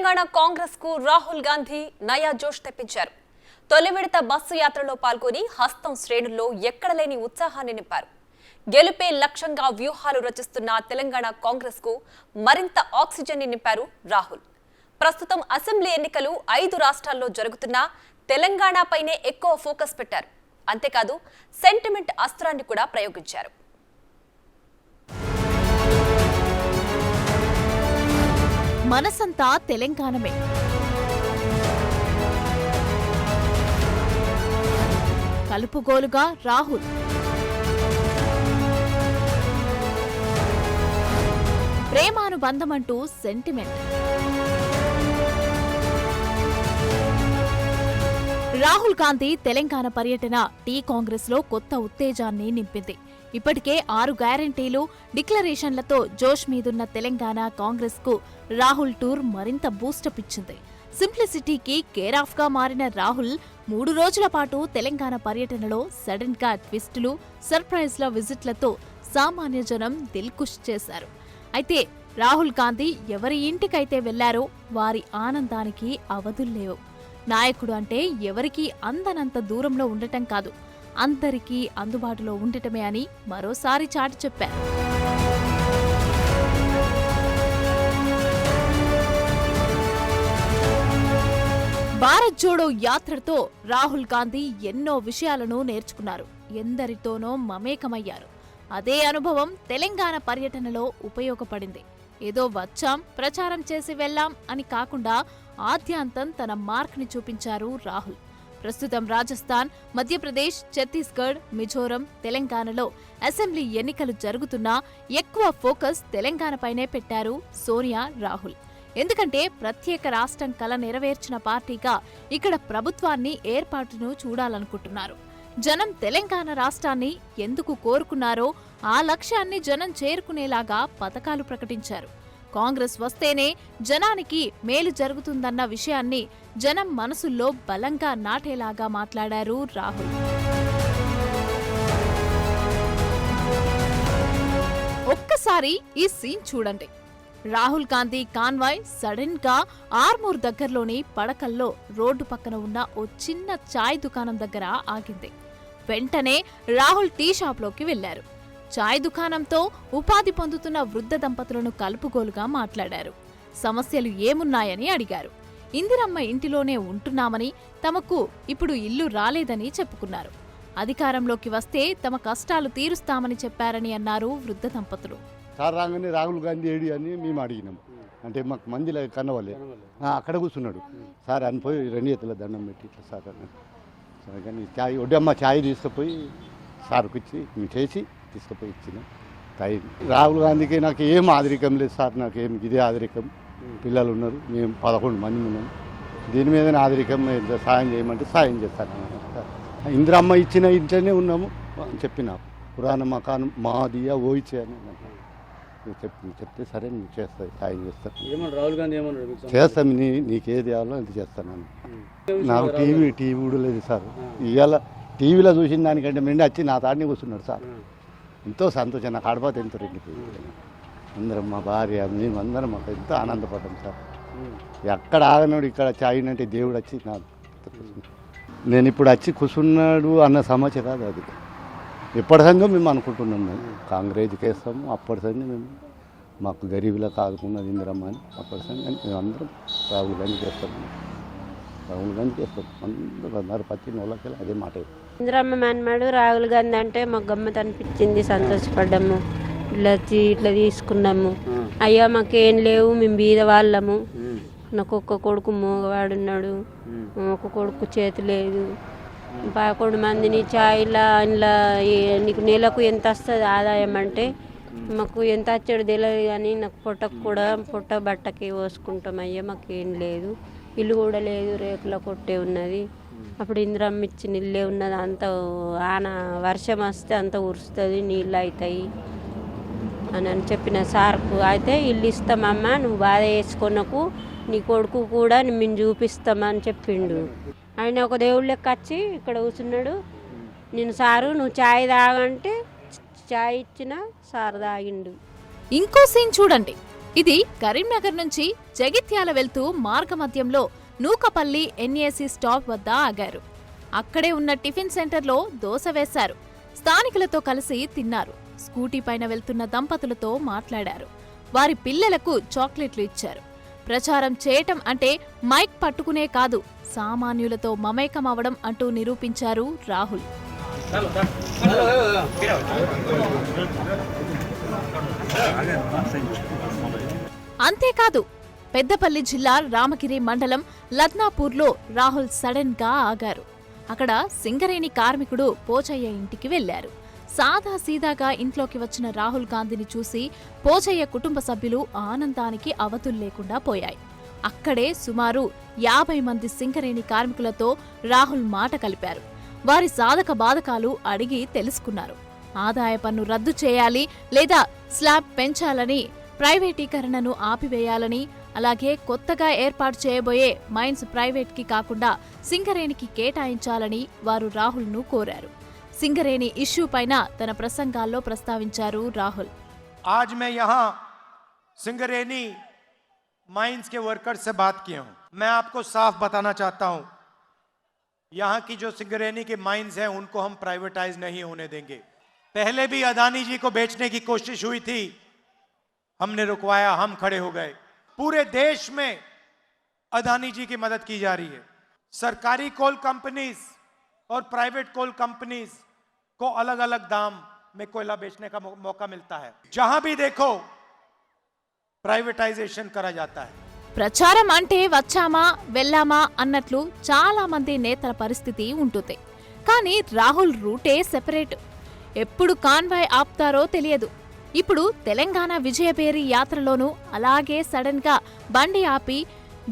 తెలంగాణ కాంగ్రెస్ కు రాహుల్ గాంధీ నయా జోష్ తెప్పించారు. తొలి విడత బస్సు యాత్రలో పాల్గొని హస్తం శ్రేణుల్లో ఎక్కడలేని ఉత్సాహాన్ని నింపారు. గెలుపే లక్ష్యంగా వ్యూహాలు రచిస్తున్న తెలంగాణ కాంగ్రెస్ కు మరింత ఆక్సిజన్ ని నింపారు రాహుల్. ప్రస్తుతం అసెంబ్లీ ఎన్నికలు 5 రాష్ట్రాల్లో జరుగుతున్నా తెలంగాణపైనే ఎక్కువ ఫోకస్ పెట్టారు. అంతేకాదు సెంటిమెంట్ అస్త్రాన్ని కూడా ప్రయోగించారు. మనసంతా తెలంగాణమే. కలుపుగోలుగా రాహుల్. ప్రేమానుబంధమంటూ సెంటిమెంట్. రాహుల్ గాంధీ తెలంగాణ పర్యటన టీ కాంగ్రెస్ లో కొత్త ఉత్తేజాన్ని నింపింది. ఇప్పటికే 6 గ్యారంటీలు, డిక్లరేషన్లతో జోష్ మీదున్న తెలంగాణ కాంగ్రెస్ కు రాహుల్ టూర్ మరింత బూస్టప్ ఇచ్చింది. సింప్లిసిటీకి కేరాఫ్ గా మారిన రాహుల్ 3 రోజుల పాటు తెలంగాణ పర్యటనలో సడన్ గా ట్విస్టులు, సర్ప్రైజ్ల విజిట్లతో సామాన్య జనం దిల్కుష్ చేశారు. అయితే రాహుల్ గాంధీ ఎవరి ఇంటికైతే వెళ్లారో వారి ఆనందానికి అవధుల్లేవు. నాయకుడు అంటే ఎవరికీ అందనంత దూరంలో ఉండటం కాదు, అందరికీ అందుబాటులో ఉండటమే అని మరోసారి చాటి చెప్పారు. భారత్ జోడో యాత్రతో రాహుల్ గాంధీ ఎన్నో విషయాలను నేర్చుకున్నారు, ఎందరితోనో మమేకమయ్యారు. అదే అనుభవం తెలంగాణ పర్యటనలో ఉపయోగపడింది. ఏదో వచ్చాం, ప్రచారం చేసి వెళ్లాం అని కాకుండా ఆద్యాంతం తన మార్క్ని చూపించారు రాహుల్. ప్రస్తుతం రాజస్థాన్, మధ్యప్రదేశ్, ఛత్తీస్గఢ్, మిజోరం, తెలంగాణలో అసెంబ్లీ ఎన్నికలు జరుగుతున్నా ఎక్కువ ఫోకస్ తెలంగాణపైనే పెట్టారు సోనియా, రాహుల్. ఎందుకంటే ప్రత్యేక రాష్ట్రం కల నెరవేర్చిన పార్టీగా ఇక్కడ ప్రభుత్వాన్ని ఏర్పాటును చూడాలనుకుంటున్నారు. జనం తెలంగాణ రాష్ట్రాన్ని ఎందుకు కోరుకున్నారో ఆ లక్ష్యాన్ని జనం చేరుకునేలాగా పథకాలు ప్రకటించారు. కాంగ్రెస్ వస్తేనే జనానికి మేలు జరుగుతుందన్న విషయాన్ని జనం మనసుల్లో బలంగా నాటేలాగా మాట్లాడారు రాహుల్. ఒక్కసారి ఈ సీన్ చూడండి. రాహుల్ గాంధీ కాన్వాయ్ సడన్ గా ఆర్మూర్ దగ్గరలోని పడకల్లో రోడ్డు పక్కన ఉన్న ఓ చిన్న చాయ్ దుకాణం దగ్గర ఆగింది. వెంటనే రాహుల్ టీ షాప్లోకి వెళ్లారు. చాయ్ దుకాణంతో ఉపాధి పొందుతున్న వృద్ధ దంపతులను కలుపుగోలుగా మాట్లాడారు. సమస్యలు ఏమున్నాయని అడిగారు. ఇందిరమ్మ ఇంటిలోనే ఉంటున్నామని, తమకు ఇప్పుడు ఇల్లు రాలేదని చెప్పుకున్నారు. అధికారంలోకి వస్తే తమ కష్టాలు తీరుస్తామని చెప్పారని అన్నారు వృద్ధ దంపతులు. సార్ రాగానే రాహుల్ గాంధీ ఏడి అని మేము అడిగినాం. అంటే మాకు మందిలో కన్నవాళ్ళే అక్కడ కూర్చున్నాడు. సార్ అనిపోయి 2 చేతుల దండం పెట్టి ఇట్లా సార్ అన్నాడు. సరే కానీ ఛాయ్ వడ్డమ్మ ఛాయ్ తీసుకుపోయి సార్కి ఇచ్చి మేము చేసి తీసుకుపోయి ఇచ్చిన తాయి. రాహుల్ గాంధీకి నాకు ఏం ఆదరికం లేదు సార్, నాకు ఏం ఇదే ఆదరికం. పిల్లలు ఉన్నారు, మేము 11 మంది ఉన్నాం. దీని మీద ఆదరికం సాయం చేయమంటే సాయం చేస్తాను. ఇందిరమ్మ ఇచ్చిన ఇంట్లోనే ఉన్నాము అని చెప్పిన. పురాణ మకానం మాదియా ఓయిచే అని చెప్తే సరే నువ్వు చేస్తాయి, సాయం చేస్తాను. రాహుల్ గాంధీ ఏమన్నాడు? చేస్తాను, నీకేది కావాలో అది చేస్తాను. నాకు టీవీ కూడా లేదు సార్. ఇవాళ టీవీలో చూసిన దానికంటే మెండి వచ్చి నా తాడిని కూర్చున్నాడు సార్. ఎంతో సంతోషం, నాకు ఆడపోతే ఎంతో రెడ్డిపోయింది. అందరం మా భార్య మేము అందరం మాకు ఎంతో ఆనందపడ్డాం సార్. ఎక్కడ ఆగనాడు, ఇక్కడ చాయినంటే దేవుడు వచ్చి నాకు నేను ఇప్పుడు వచ్చి కూర్చున్నాడు అన్న సమస్య కాదు అది. ఎప్పటి సంగం మేము అనుకుంటున్నాం, మేము కాంగ్రెస్కి వేస్తాము. అప్పటి సంగం మేము మాకు గరీబులకు ఆదుకున్నది ఇందిరమ్మ అని అప్పటి సంగం మేము అందరం రాహుల్ గాంధీకి వేస్తాము. రాహుల్ గాంధీకి వేస్తాం అందరూ ప్రతి నోళ్ళకి అదే మాట. ఇందిరమ్మ మనమాడు రాహుల్ గాంధీ అంటే మాకు గమ్మత్ అనిపించింది, సంతోషపడ్డాము. ఇట్లా తీసుకున్నాము. అయ్యా మాకేం లేవు, మేము బీద వాళ్ళము. నాకు ఒక్క కొడుకు మోగవాడున్నాడు, ఒక కొడుకు చేతి లేదు. 11 మందిని చాయ్లా ఇలా నీకు నెలకు ఎంత వస్తుంది ఆదాయం అంటే మాకు ఎంత వచ్చాడు తెలియదు, కానీ నాకు పొట్ట బట్టకి పోసుకుంటాం. అయ్యా మాకేం లేదు, ఇల్లు కూడా లేదు, రేకుల కొట్టే ఉన్నది. అప్పుడు ఇందిరమ్మ ఇచ్చిన ఇల్లే ఉన్నది. అంత వర్షం వస్తే అంత ఉరుస్తుంది, నీళ్ళు అవుతాయి అని చెప్పిన సార్కు. అయితే ఇల్లు ఇస్తామమ్మా, నువ్వు బాధ వేసుకొనకు, నీ కొడుకు కూడా మేము చూపిస్తామని చెప్పిండు. ఆయన ఒక దేవుడు లెక్క వచ్చి ఇక్కడ కూర్చున్నాడు. నేను సారు నువ్వు చాయ్ తాగంటే చాయ్ ఇచ్చిన సార్ తాగిండు. ఇంకో సీన్ చూడండి. ఇది కరీంనగర్ నుంచి జగిత్యాల వెళ్తూ మార్గమధ్యంలో నూకపల్లి ఎన్ఏసీ స్టాప్ వద్ద ఆగారు. అక్కడే ఉన్న టిఫిన్ సెంటర్లో దోశ వేశారు. స్థానికులతో కలిసి తిన్నారు. స్కూటీ పైన వెళ్తున్న దంపతులతో మాట్లాడారు. వారి పిల్లలకు చాక్లెట్లు ఇచ్చారు. ప్రచారం చేయటం అంటే మైక్ పట్టుకునే కాదు, సామాన్యులతో మమేకం అవడం అంటూ నిరూపించారు రాహుల్. అంతేకాదు, పెద్దపల్లి జిల్లా రామగిరి మండలం లద్నాపూర్లో రాహుల్ సడన్ గా ఆగారు. అక్కడ సింగరేణి కార్మికుడు పోచయ్య ఇంటికి వెళ్లారు. సాదా సీదాగా ఇంట్లోకి వచ్చిన రాహుల్ గాంధీని చూసి పోచయ్య కుటుంబ సభ్యులు ఆనందానికి అవధులు లేకుండా పోయాయి. అక్కడే సుమారు 50 మంది సింగరేణి కార్మికులతో రాహుల్ మాట కలిపారు. వారి సాధక బాధకాలు అడిగి తెలుసుకున్నారు. ఆదాయ పన్ను రద్దు చేయాలి లేదా స్లాబ్ పెంచాలని, ప్రైవేటీకరణను ఆపివేయాలని, అలాగే కొత్తగా ఏర్పాటు చేయబోయే మైన్స్ ప్రైవేట్కి కాకుండా సింగరేణికి కేటాయించాలని వారు రాహుల్ను కోరారు. సింగరేణి ఇష్యూ పైన తన ప్రసంగాల్లో ప్రస్తావించారు రాహుల్. आज मैं यहाँ सिंगरेनी माइंस के वर्कर्स से बात किया हूँ. मैं आपको साफ बताना चाहता हूँ, यहाँ की जो सिंगरेनी के माइंस हैं उनको हम प्राइवेटाइज नहीं होने देंगे. पहले भी अदानी जी को बेचने की कोशिश हुई थी, हमने रुकवाया, हम खड़े हो गए. पूरे देश में अदानी जी की मदद की जा रही है. सरकारी कोल कंपनीज और प्राइवेट कोल कंपनीज को अलग अलग दाम में कोयला बेचने का मौका मिलता है. जहां भी देखो ప్రైవేటైజేషన్ కరా జాతా హై. ప్రచారం అంటే వచ్చామా వెళ్ళామా అన్నట్లు చాలా మంది నేతల పరిస్థితి ఉంటుంది. కానీ రాహుల్ రూటే సెపరేట్. ఎప్పుడు కాన్వాయ్ ఆపుతారో తెలియదు. ఇప్పుడు తెలంగాణ విజయభేరి యాత్రలోనూ అలాగే సడన్ గా బండి ఆపి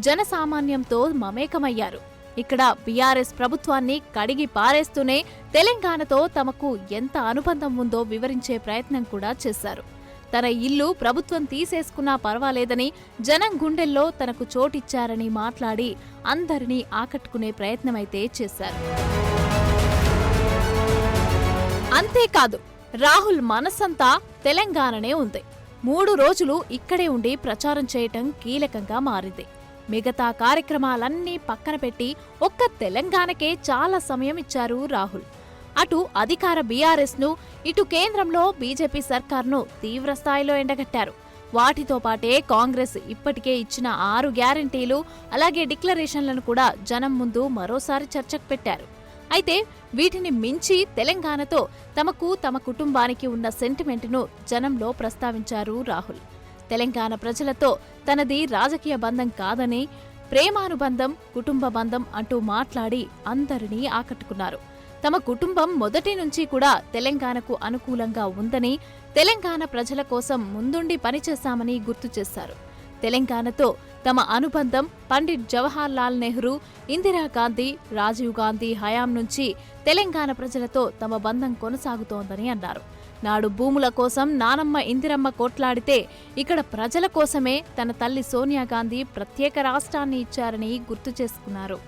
జనసామాన్యంతో మమేకమయ్యారు. ఇక్కడ బీఆర్ఎస్ ప్రభుత్వాన్ని కడిగి పారేస్తూనే తెలంగాణతో తమకు ఎంత అనుబంధం ఉందో వివరించే ప్రయత్నం కూడా చేశారు. తన ఇల్లు ప్రభుత్వం తీసేసుకున్నా పర్వాలేదని, జనం గుండెల్లో తనకు చోటిచ్చారని మాట్లాడి అందరినీ ఆకట్టుకునే ప్రయత్నమైతే చేశారు. అంతేకాదు, రాహుల్ మనసంతా తెలంగాణనే ఉంది. 3 రోజులు ఇక్కడే ఉండి ప్రచారం చేయటం కీలకంగా మారింది. మిగతా కార్యక్రమాలన్నీ పక్కన పెట్టి ఒక్క తెలంగాణకే చాలా సమయం ఇచ్చారు రాహుల్. అటు అధికార బీఆర్ఎస్ ను, ఇటు కేంద్రంలో బీజేపీ సర్కార్ను తీవ్రస్థాయిలో ఎండగట్టారు. వాటితో పాటే కాంగ్రెస్ ఇప్పటికే ఇచ్చిన 6 గ్యారంటీలు, అలాగే డిక్లరేషన్లను కూడా జనం ముందు మరోసారి చర్చకు పెట్టారు. అయితే వీటిని మించి తెలంగాణతో తమకు, తమ కుటుంబానికి ఉన్న సెంటిమెంట్ను జనంలో ప్రస్తావించారు రాహుల్. తెలంగాణ ప్రజలతో తనది రాజకీయ బంధం కాదని, ప్రేమానుబంధం, కుటుంబ బంధం అంటూ మాట్లాడి అందరినీ ఆకట్టుకున్నారు. తమ కుటుంబం మొదటి నుంచి కూడా తెలంగాణకు అనుకూలంగా ఉందని, తెలంగాణ ప్రజల కోసం ముందుండి పనిచేశామని గుర్తు చేశారు. తెలంగాణతో తమ అనుబంధం పండిట్ జవహర్ లాల్ నెహ్రూ, ఇందిరాగాంధీ, రాజీవ్ గాంధీ హయాం నుంచి తెలంగాణ ప్రజలతో తమ బంధం కొనసాగుతోందని అన్నారు. నాడు భూముల కోసం నానమ్మ ఇందిరమ్మ కొట్లాడితే ఇక్కడ ప్రజల కోసమే తన తల్లి సోనియా గాంధీ ప్రత్యేక రాష్ట్రాన్ని ఇచ్చారని గుర్తు చేసుకున్నారు.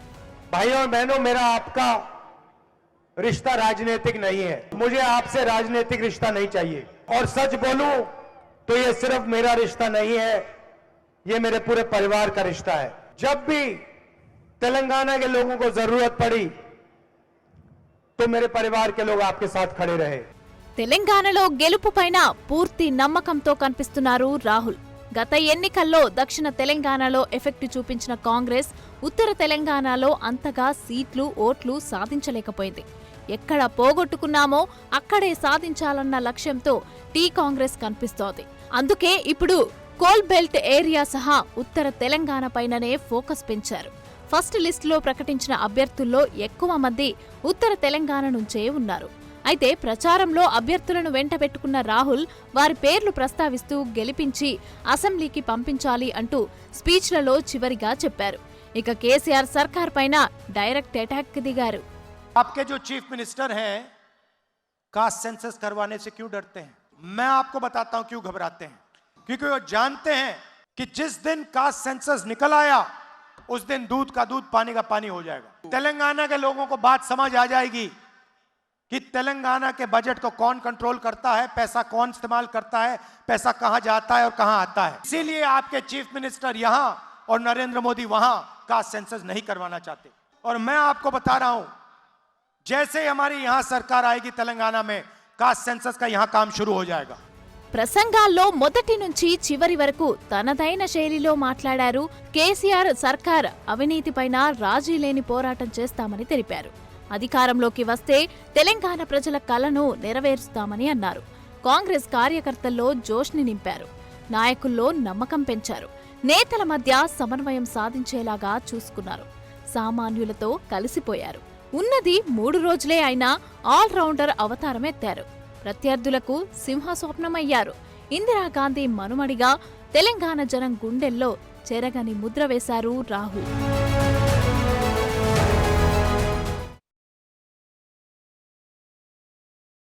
रिश्ता राजनीतिक नहीं है. मुझे आपसे राजनीतिक रिश्ता नहीं चाहिए. और सच बोलूं तो ये सिर्फ मेरा रिश्ता नहीं है, ये मेरे पूरे परिवार का रिश्ता है. जब भी तेलंगाना के लोगों को जरूरत पड़ी तो मेरे परिवार के लोग आपके साथ खड़े रहे. తెలంగాణలో గెలుపు పైన పూర్తి నమ్మకంతో కనిపిస్తున్నారు రాహుల్. గత ఎన్నికల్లో దక్షిణ తెలంగాణలో ఎఫెక్ట్ చూపించిన కాంగ్రెస్ ఉత్తర తెలంగాణలో అంతగా సీట్లు, ఓట్లు సాధించలేకపోయింది. ఎక్కడ పోగొట్టుకున్నామో అక్కడే సాధించాలన్న లక్ష్యంతో టీ కాంగ్రెస్ కనిపిస్తోంది. అందుకే ఇప్పుడు కోల్ బెల్ట్ ఏరియా సహా ఉత్తర తెలంగాణ పైననే ఫోకస్ పెంచారు. ఫస్ట్ లిస్టులో ప్రకటించిన అభ్యర్థుల్లో ఎక్కువ మంది ఉత్తర తెలంగాణ నుంచే ఉన్నారు. అయితే ప్రచారంలో అభ్యర్థులను వెంటబెట్టుకున్న రాహుల్ వారి పేర్లు ప్రస్తావిస్తూ గెలిపించి అసెంబ్లీకి పంపించాలి అంటూ స్పీచ్లలో చివరిగా చెప్పారు. ఇక కేసీఆర్ సర్కార్ పైన డైరెక్ట్ అటాక్ దిగారు. आपके जो चीफ मिनिस्टर हैं कास्ट सेंसस करवाने से क्यों डरते हैं? मैं आपको बताता हूं क्यों घबराते हैं. क्योंकि वो जानते हैं कि जिस दिन कास्ट सेंसस निकल आया उस दिन दूध का दूध, पानी का पानी हो जाएगा. तेलंगाना के लोगों को बात समझ आ जाएगी कि तेलंगाना के बजट को कौन कंट्रोल करता है, पैसा कौन इस्तेमाल करता है, पैसा कहां जाता है और कहां आता है। इसीलिए आपके चीफ मिनिस्टर यहां और नरेंद्र मोदी वहां कास्ट सेंसस नहीं करवाना चाहते। और मैं आपको बता रहा हूं, जैसे ही हमारी यहां सरकार आएगी तेलंगाना में कास्ट सेंसस का यहां काम शुरू हो जाएगा। ప్రసంగాల్లో మొదటి నుంచి చివరి వరకు తనదైన శైలిలో మాట్లాడారు కేసీఆర్. సర్కార్ అవినీతిపైన రాజీ లేని పోరాటం చేస్తామని తెలిపారు. అధికారంలోకి వస్తే తెలంగాణ ప్రజల కలను నెరవేరుస్తామని అన్నారు. కాంగ్రెస్ కార్యకర్తల్లో జోష్ని నింపారు. నాయకుల్లో నమ్మకం పెంచారు. నేతల మధ్య సమన్వయం సాధించేలాగా చూసుకున్నారు. సామాన్యులతో కలిసిపోయారు. ఉన్నది 3 రోజులే అయినా ఆల్రౌండర్ అవతారమెత్తారు. ప్రత్యర్థులకు సింహస్వప్నమయ్యారు. ఇందిరాగాంధీ మనుమడిగా తెలంగాణ జనం గుండెల్లో చెరగని ముద్ర వేశారు రాహుల్.